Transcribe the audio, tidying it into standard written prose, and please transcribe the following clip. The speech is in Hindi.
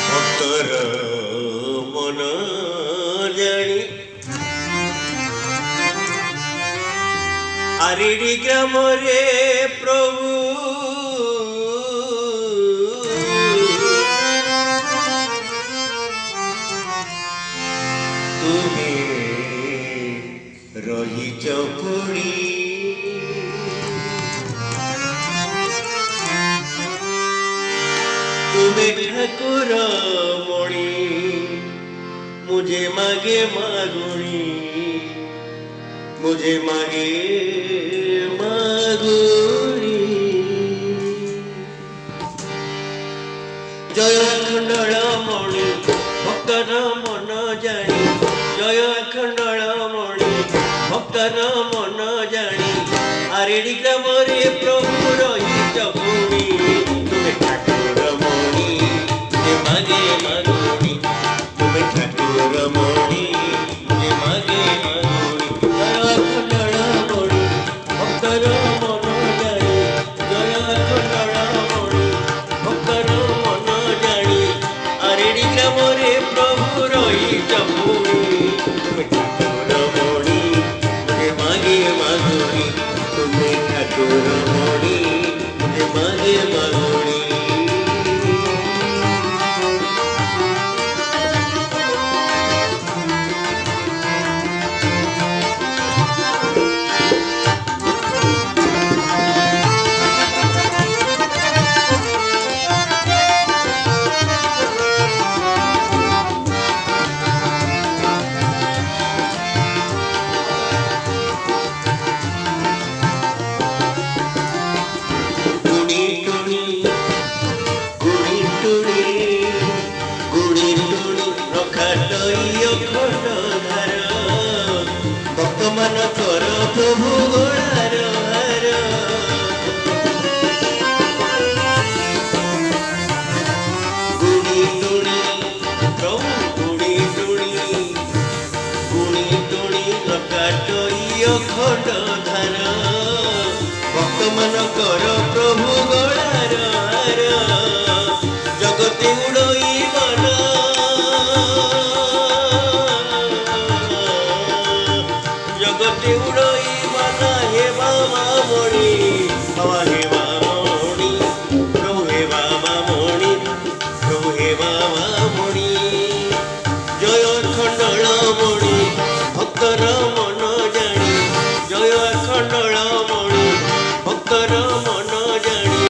भक्तर मन जानी आरिडी ग्राम रे प्रभु तुम्हें रही चपुड़ी तुम्हें ठाकुर मणि मुझे मागे मागुणी मुझे मागे मागुणी जय खंडल मणि भक्तर मन जानी जय खंडल मणि भक्तर मन जानी आरेडी